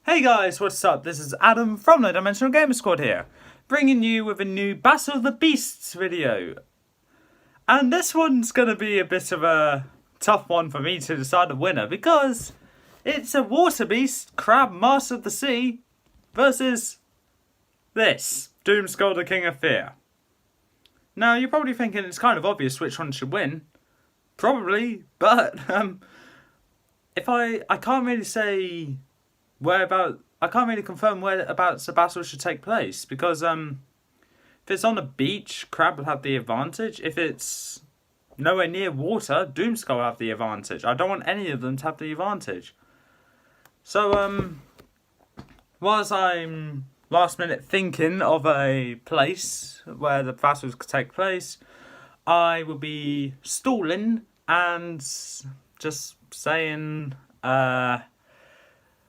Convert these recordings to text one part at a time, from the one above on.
Hey guys, what's up? This is Adam from the Dimensional Gamer Squad here, bringing you with a new Battle of the Beasts video. And this one's going to be a bit of a tough one for me to decide the winner, because it's a water beast, Krabb, Master of the Sea, versus this, Doomskull, the King of Fear. Now, you're probably thinking it's kind of obvious which one should win. Probably, but I can't really say I can't really confirm whereabouts the battle should take place, because if it's on the beach, Krabb will have the advantage. If it's nowhere near water, Doomskull will have the advantage. I don't want any of them to have the advantage. So whilst I'm last minute thinking of a place where the battles could take place, I will be stalling and just saying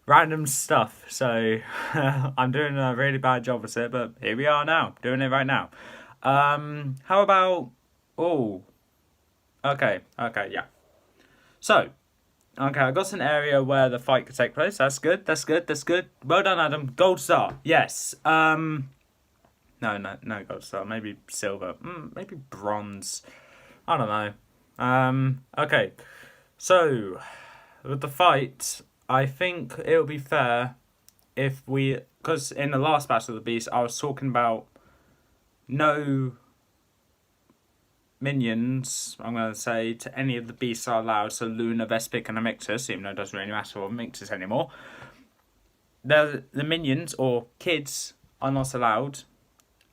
random stuff. So I'm doing a really bad job with it, but here we are now, doing it right now. How about okay, yeah. So I got an area where the fight could take place. That's good. Well done, Adam. Gold star. Yes. No gold star. Maybe silver. Maybe bronze. I don't know. Okay. So with the fight, I think it'll be fair if because in the last Battle of the Beast, I was talking about no minions, I'm going to say, to any of the beasts are allowed, so Luna, Vespic and Amictus, even though it doesn't really matter what Amictus anymore. The minions, or kids, are not allowed,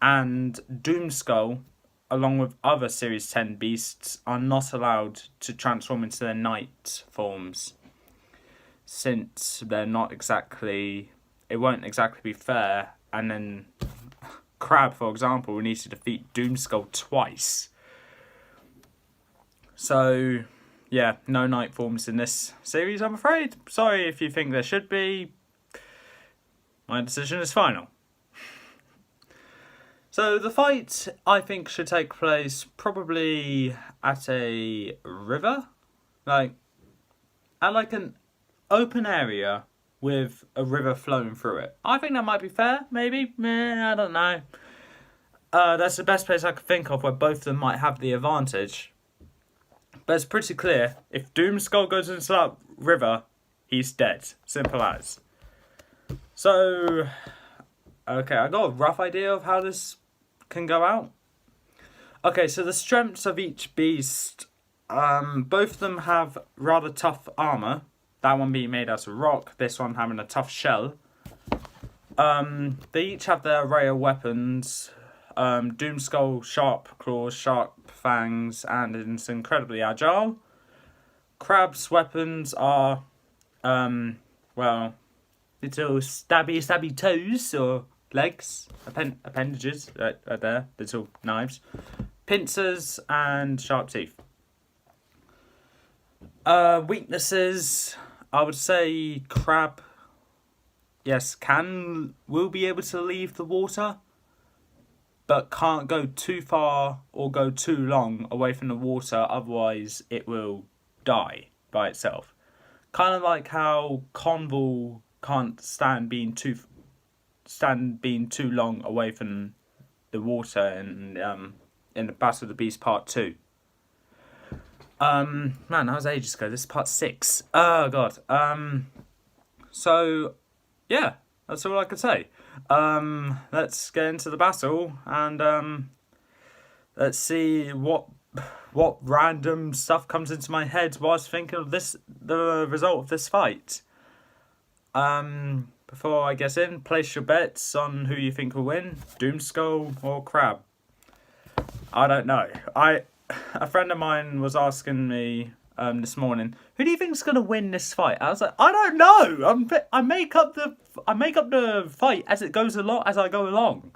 and Doomskull, along with other Series 10 beasts, are not allowed to transform into their knight forms, since they're not exactly, it won't exactly be fair. And then Krabb, for example, will need to defeat Doomskull twice. So, yeah, no knight forms in this series, I'm afraid. Sorry if you think there should be. My decision is final. So the fight, I think, should take place probably at a river. At an open area with a river flowing through it. I think that might be fair, maybe. I don't know. That's the best place I could think of where both of them might have the advantage. But it's pretty clear, if Doomskull goes into that river, he's dead. Simple as. So, okay, I got a rough idea of how this can go out. Okay, so the strengths of each beast, both of them have rather tough armour. That one being made out of rock, this one having a tough shell. They each have their array of weapons. Doomskull, sharp claws, sharp fangs, and it's incredibly agile. Krabb's weapons are, little stabby toes or legs, appendages, right there, little knives, pincers, and sharp teeth. Weaknesses, I would say Krabb, yes, will be able to leave the water, but can't go too far or go too long away from the water, otherwise it will die by itself. Kind of like how Convul can't stand being too long away from the water in the Battle of the Beast Part 2. Man, that was ages ago. This is Part 6. Oh god. So yeah, that's all I could say. Let's get into the battle and let's see what random stuff comes into my head whilst thinking of the result of this fight. Before I get in, place your bets on who you think will win, Doomskull or Krabb. I don't know. A friend of mine was asking me this morning, who do you think's gonna win this fight? I was like, I don't know. I make up the fight as it goes along, as I go along.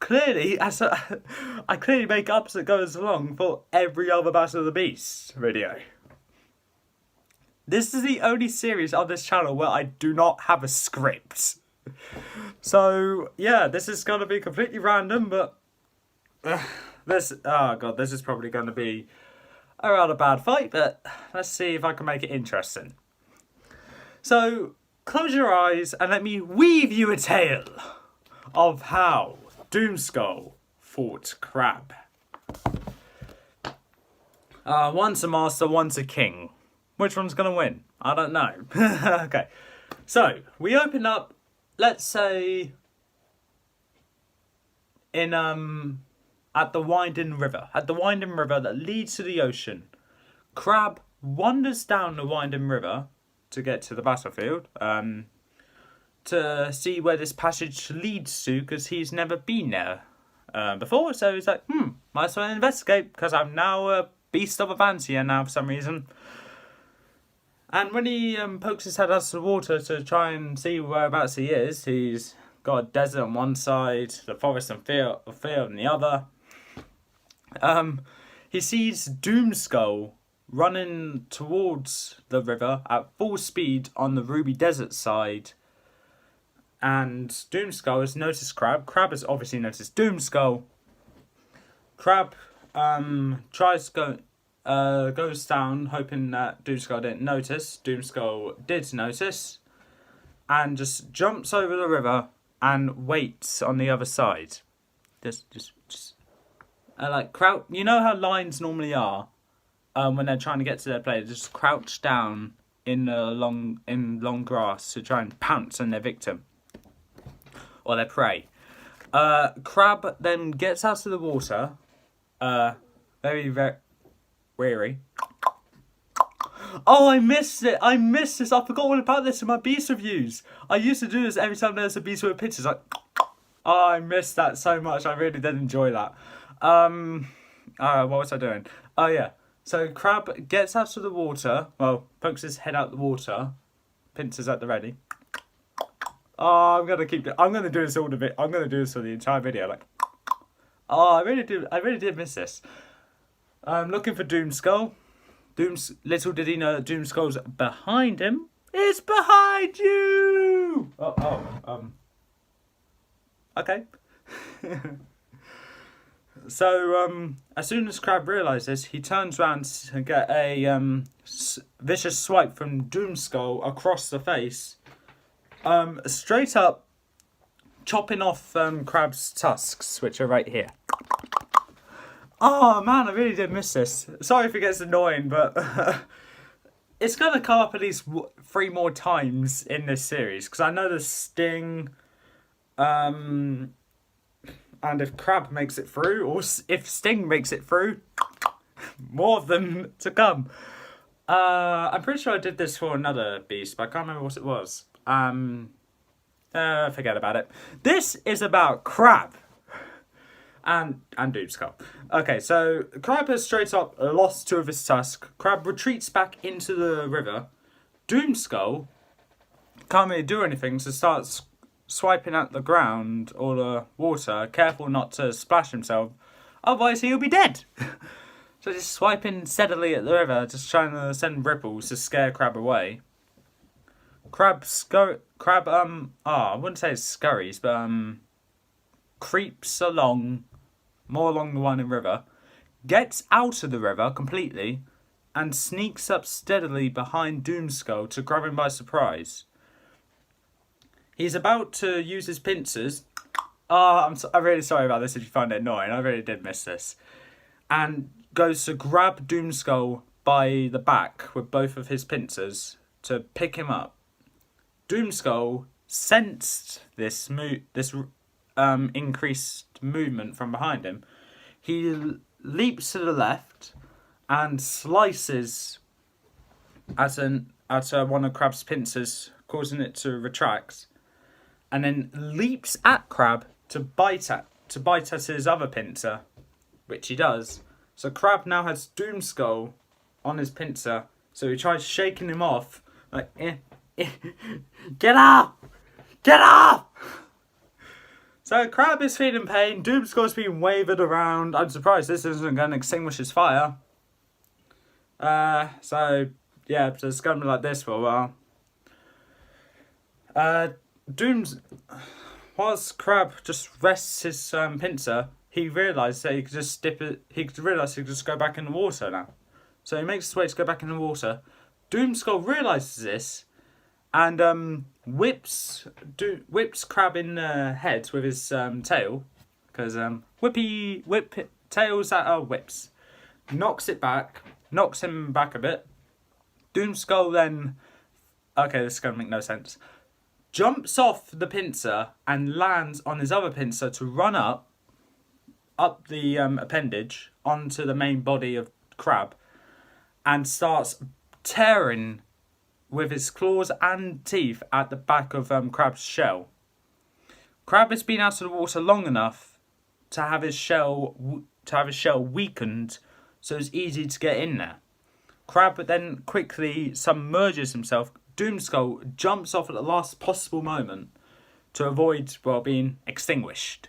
Clearly, I clearly make up as it goes along for every other Battle of the Beast video. This is the only series on this channel where I do not have a script. So yeah, this is gonna be completely random, but this is probably gonna be a rather bad fight, but let's see if I can make it interesting. So close your eyes and let me weave you a tale of how Doomskull fought Krabb. One's a master, one's a king. Which one's gonna win? I don't know. Okay, so we open up, let's say, in at the winding river that leads to the ocean. Krabb wanders down the winding river to get to the battlefield, to see where this passage leads to, because he's never been there before. So he's like, might as well investigate, because I'm now a beast of a fancier now for some reason. And when he pokes his head out of the water to try and see whereabouts he is, he's got a desert on one side, the forest and field on the other. He sees Doomskull running towards the river at full speed on the Ruby Desert side. And Doomskull has noticed Krabb. Krabb has obviously noticed Doomskull. Krabb tries to goes down, hoping that Doomskull didn't notice. Doomskull did notice, and just jumps over the river and waits on the other side. Just like crouch. You know how lions normally are, when they're trying to get to their prey. They just crouch down in long grass to try and pounce on their victim or their prey. Krabb then gets out of the water, very, very weary. Oh, I missed it. I missed this. I forgot all about this in my Beast reviews. I used to do this every time there's a Beast with pictures. Like, oh, I missed that so much. I really did enjoy that. What was I doing? Oh, yeah. So Krabb gets out of the water. Well, pokes his head out the water. Pincers at the ready. Oh, I'm gonna do this all the bit. I'm gonna do this for the entire video. Like, oh, I really did miss this. I'm looking for Doomskull. Little did he know that Doomskull's behind him. It's behind you! Okay. So, as soon as Krabb realises, he turns around to get a vicious swipe from Doomskull across the face. Straight up chopping off Krabb's tusks, which are right here. Oh man, I really did miss this. Sorry if it gets annoying, but it's going to come up at least 3 more times in this series, because I know the Sting, and if Krabb makes it through, or if Sting makes it through, more of them to come. I'm pretty sure I did this for another beast, but I can't remember what it was. Forget about it. This is about Krabb and Doomskull. Okay, so Krabb has straight up lost 2 of his tusks. Krabb retreats back into the river. Doomskull can't really do anything, so starts swiping at the ground or the water, careful not to splash himself, otherwise he'll be dead. So just swiping steadily at the river, just trying to send ripples to scare Krabb away. Krabb, I wouldn't say it scurries, but creeps along, more along the winding river, gets out of the river completely, and sneaks up steadily behind Doomskull to grab him by surprise. He's about to use his pincers. I'm really sorry about this if you find it annoying. I really did miss this. And goes to grab Doomskull by the back with both of his pincers to pick him up. Doomskull sensed this increased movement from behind him. He leaps to the left and slices at one of Krabb's pincers, causing it to retract, and then leaps at Krabb to bite at his other pincer, which he does. So Krabb now has Doomskull on his pincer, so he tries shaking him off, like, get up! Get up! So Krabb is feeling pain, Doomskull's being wavered around. I'm surprised this isn't going to extinguish his fire. So it's going to be like this for a while. Whilst Krabb just rests his pincer, he realised that he could just dip it. He realised he could just go back in the water now. So he makes his way to go back in the water. Doomskull realises this and whips Krabb in the head with his tail, because whip tails that are whips, knocks him back a bit. Doomskull then, okay, this is gonna make no sense, jumps off the pincer and lands on his other pincer to run up the appendage onto the main body of Krabb, and starts tearing with his claws and teeth at the back of Krabb's shell. Krabb has been out of the water long enough to have his shell weakened, so it's easy to get in there. Krabb then quickly submerges himself. Doomskull jumps off at the last possible moment to avoid being extinguished.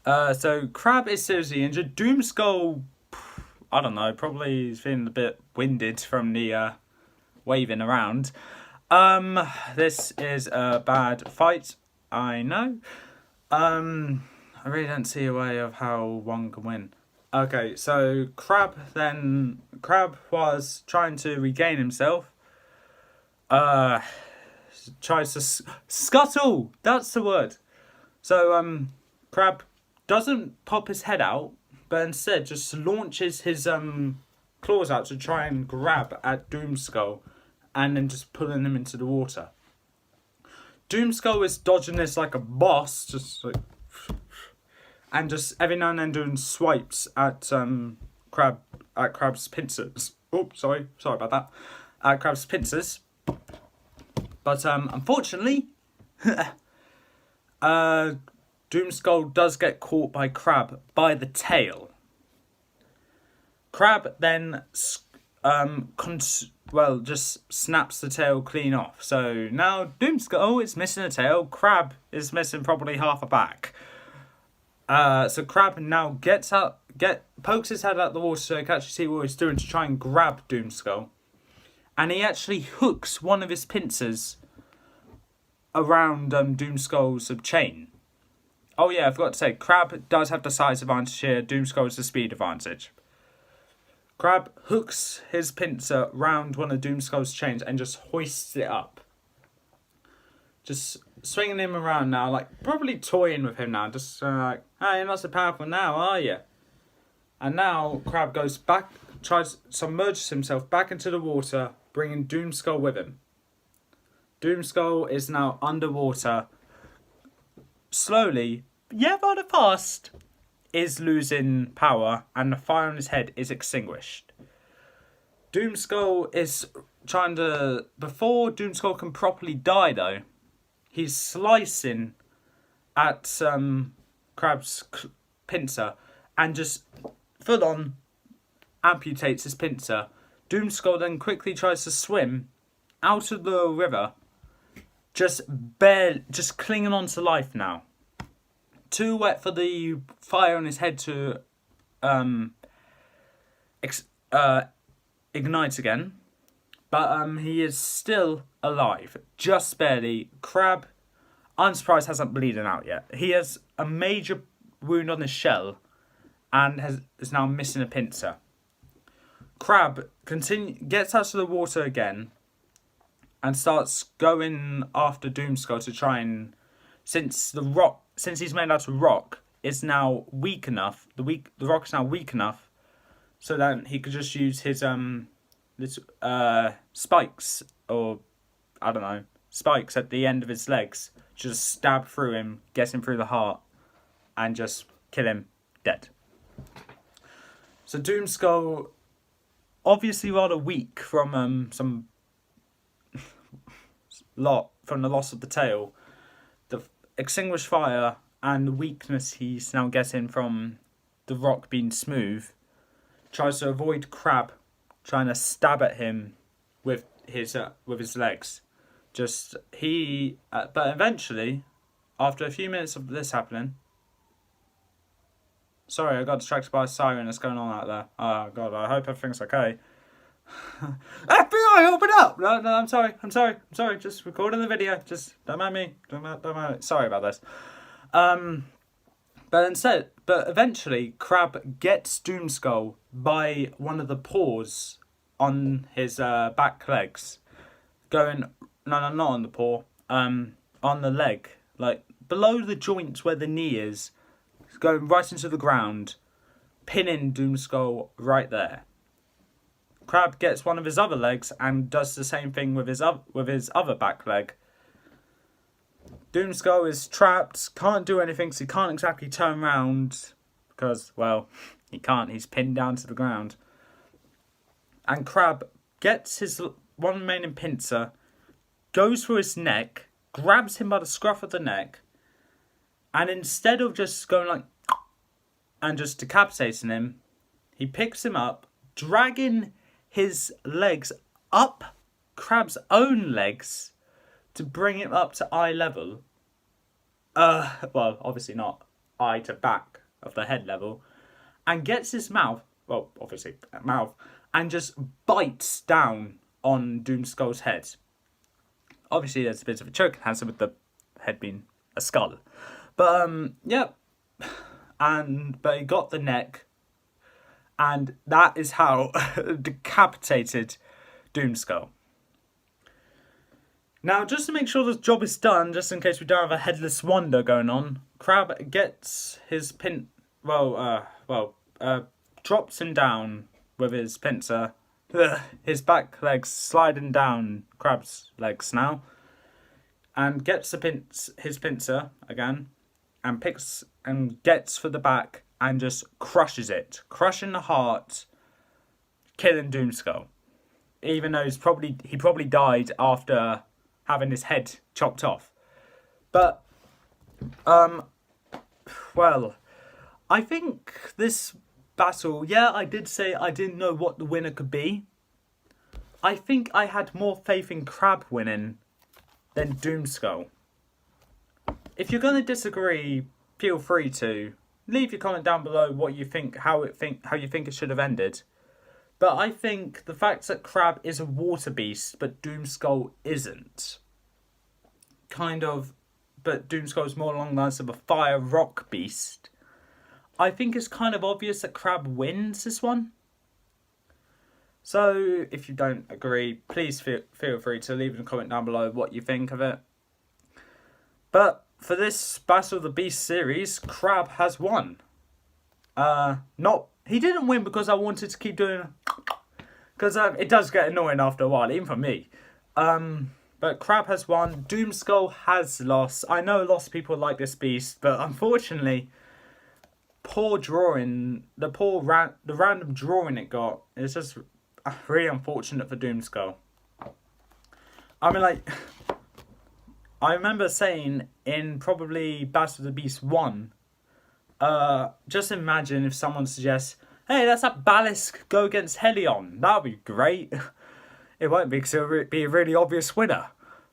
So Krabb is seriously injured. Doomskull, I don't know, probably is feeling a bit winded from the waving around. This is a bad fight, I know. I really don't see a way of how one can win. Okay, so Krabb was trying to regain himself. Tries to scuttle. That's the word. So Krabb doesn't pop his head out, but instead just launches his claws out to try and grab at Doomskull, and then just pulling him into the water. Doomskull is dodging this like a boss, just like, and just every now and then doing swipes at Krabb's pincers. Oh, sorry about that. At Krabb's pincers. But unfortunately, Doomskull does get caught by Krabb by the tail. Krabb then just snaps the tail clean off. So now Doomskull is missing a tail. Krabb is missing probably half a back. So Krabb now pokes his head out the water so he can actually see what he's doing to try and grab Doomskull. And he actually hooks one of his pincers around Doomskull's chain. Oh yeah, I forgot to say, Krabb does have the size advantage here. Doomskull is the speed advantage. Krabb hooks his pincer round one of Doomskull's chains and just hoists it up. Just swinging him around now, like probably toying with him now. Just like, hey, you're not so powerful now, are you? And now Krabb goes back, submerges himself back into the water, bringing Doomskull with him. Doomskull is now underwater, slowly, yet rather fast, is losing power, and the fire on his head is extinguished. Doomskull is trying to... Before Doomskull can properly die, though, he's slicing at Krabb's pincer and just full-on amputates his pincer. Doomskull then quickly tries to swim out of the river, just clinging on to life now. Too wet for the fire on his head to ignite again, but he is still alive, just barely. Krabb, I'm surprised, hasn't bleeding out yet. He has a major wound on his shell and is now missing a pincer. Krabb gets out of the water again and starts going after Doomskull to try and, since he's made out of rock, is now weak enough. The rock is now weak enough so that he could just use his spikes, or I don't know, spikes at the end of his legs, just stab through him, get him through the heart, and just kill him dead. So Doomskull, obviously rather weak from from the loss of the tail, the extinguished fire, and the weakness he's now getting from the rock being smooth, tries to avoid Krabb trying to stab at him with his legs. But eventually, after a few minutes of this happening, sorry, I got distracted by a siren that's going on out there. Oh god, I hope everything's okay. FBI, open up! No, I'm sorry. Just recording the video. Just don't mind me. Don't mind me. Sorry about this. But eventually, Krabb gets Doomskull by one of the paws on his back legs. going, no, not on the paw, on the leg, like below the joint where the knee is, going right into the ground, pinning Doomskull right there. Krabb gets one of his other legs and does the same thing with his other back leg. Doomskull is trapped, can't do anything, so he can't exactly turn around because, well, he can't. He's pinned down to the ground. And Krabb gets his one remaining pincer, goes for his neck, grabs him by the scruff of the neck, and instead of just going like and just decapitating him, he picks him up, dragging his legs up Krabb's own legs to bring him up to eye level. Well, obviously not eye to back of the head level, and gets his mouth, well, obviously mouth, and just bites down on Doomskull's head. Obviously, there's a bit of a choking hazard with the head being a skull, but yeah, but he got the neck, and that is how decapitated Doomskull. Now, just to make sure this job is done, just in case we don't have a headless wonder going on, Krabb gets his drops him down with his pincer. His back legs sliding down Krabb's legs now, and gets his pincer again, and picks and gets for the back and just crushes it, crushing the heart, killing Doomskull. Even though he probably died after having his head chopped off. But, well, I think this battle, yeah, I did say I didn't know what the winner could be. I think I had more faith in Krabb winning than Doomskull. If you're going to disagree, feel free to. Leave your comment down below what you think, how you think it should have ended. But I think the fact that Krabb is a water beast, but Doomskull isn't. But Doomskull is more along the lines of a fire rock beast. I think it's kind of obvious that Krabb wins this one. So, if you don't agree, please feel free to leave a comment down below what you think of it. But for this Battle of the Beast series, Krabb has won. He didn't win because I wanted to keep doing, because it does get annoying after a while, even for me. But Krabb has won. Doomskull has lost. I know lots of people like this beast, but unfortunately, poor drawing, the random drawing it got is just really unfortunate for Doomskull. I mean, like, I remember saying in probably Battle of the Beast 1, just imagine if someone suggests, hey, let's have Balisk go against Helion. That would be great. It won't be because it will be a really obvious winner.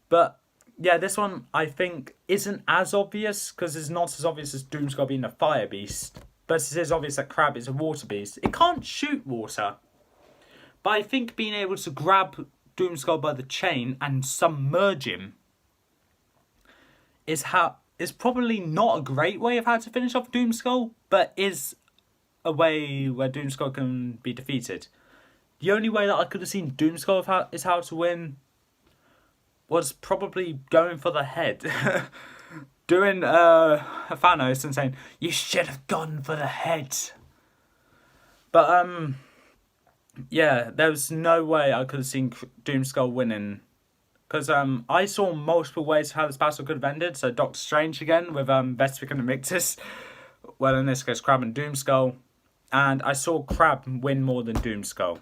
But yeah, this one I think isn't as obvious because it's not as obvious as Doomskull being a fire beast. But it is obvious that Krabb is a water beast. It can't shoot water. But I think being able to grab Doomskull by the chain and submerge him is probably not a great way of how to finish off Doomskull, but is a way where Doomskull can be defeated. The only way that I could have seen Doomskull is how to win was probably going for the head. Doing a Thanos and saying, you should have gone for the head. But, yeah, there was no way I could have seen Doomskull winning. Because I saw multiple ways how this battle could have ended. So Doctor Strange again with Vespic and Invictus. Well, in this case, Krabb and Doomskull. And I saw Krabb win more than Doomskull.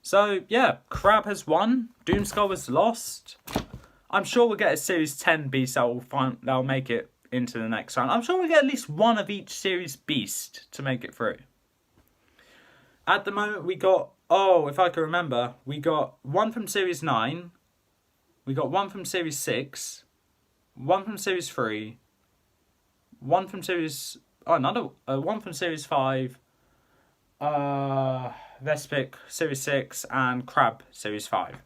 So, yeah, Krabb has won. Doomskull has lost. I'm sure we'll get a Series 10 beast that'll make it into the next round. I'm sure we'll get at least one of each Series beast to make it through. At the moment, we got, if I can remember, we got one from Series 9. We got one from Series 6. One from Series 3. One from Series... one from Series 5. Vespic Series 6 and Krabb Series 5.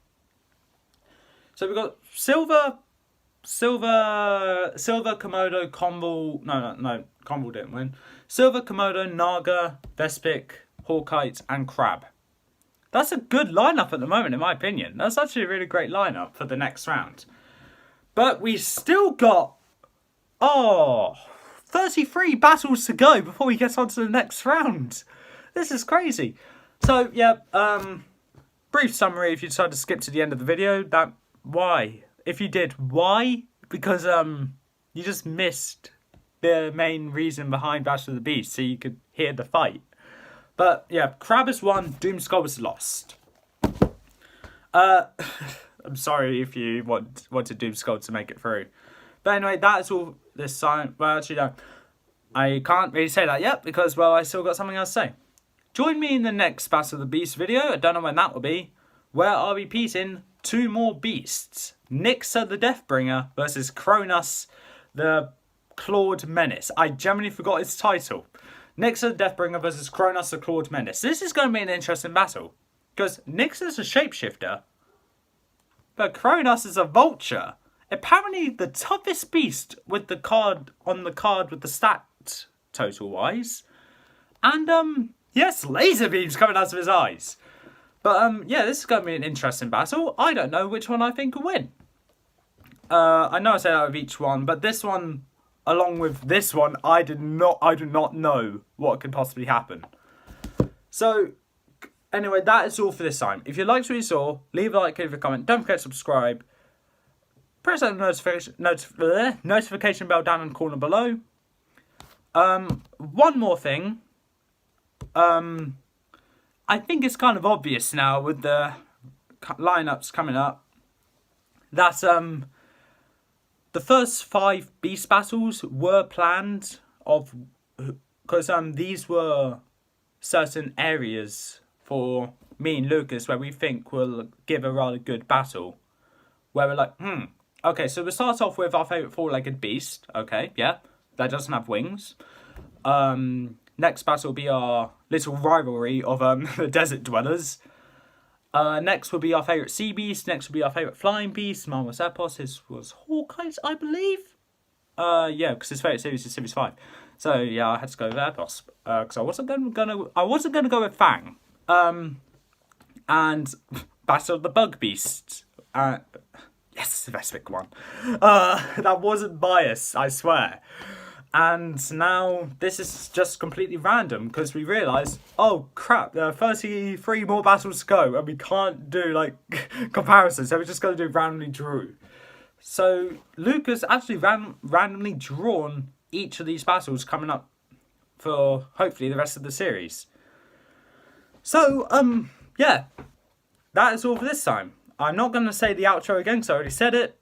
So we've got Silver, Komodo, Convul... No, Convul didn't win. Silver, Komodo, Naga, Vespic, Hawkite and Krabb. That's a good lineup at the moment, in my opinion. That's actually a really great lineup for the next round. But we still got, 33 battles to go before we get on to the next round. This is crazy. So, yeah, brief summary if you decide to skip to the end of the video. Why? If you did, why? Because you just missed the main reason behind Battle of the Beast, so you could hear the fight. But, yeah, Krabb has won, Doomskull was lost. I'm sorry if you wanted Doomskull to make it through. But anyway, that's all this time. Well, actually, no. I can't really say that yet because, well, I still got something else to say. Join me in the next Battle of the Beast video. I don't know when that will be. Where I'll be piecing 2 more beasts. Nyxa the Deathbringer versus Kronos the Clawed Menace. I genuinely forgot its title. Nyxa the Deathbringer versus Kronos the Clawed Menace. This is going to be an interesting battle. Because Nyxa's a shapeshifter. But Kronos is a vulture. Apparently the toughest beast with the card on the card with the stat total wise. And yes, laser beams coming out of his eyes. But yeah, this is going to be an interesting battle. I don't know which one I think will win. I know I said out of each one, but this one, along with this one, I do not know what could possibly happen. So anyway, that is all for this time. If you liked what you saw, leave a like, leave a comment. Don't forget to subscribe. Press that notification bell down in the corner below. One more thing. I think it's kind of obvious now with the lineups coming up that the first 5 beast battles were planned because these were certain areas for me and Lucas where we think will give a rather good battle. Where we're like, okay, so we'll start off with our favourite 4-legged beast. Okay, yeah, that doesn't have wings. Next battle will be our little rivalry of the desert dwellers. Next will be our favourite sea beast. Next will be our favourite flying beast. Mine was Epos. His was Hawkeye's, I believe. Yeah, because his favourite series is Series 5. So yeah, I had to go with Epos because I wasn't gonna go with Fang. And Battle of the Bug Beasts. Yes, the best pick one. That wasn't biased, I swear. And now this is just completely random because we realised, oh crap, there are 33 more battles to go and we can't do like comparisons, so we're just going to do randomly drew. So Lucas actually randomly drawn each of these battles coming up for hopefully the rest of the series. So yeah, that is all for this time. I'm not going to say the outro again because I already said it.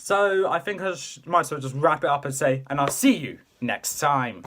So I think I might as well just wrap it up and say, and I'll see you next time.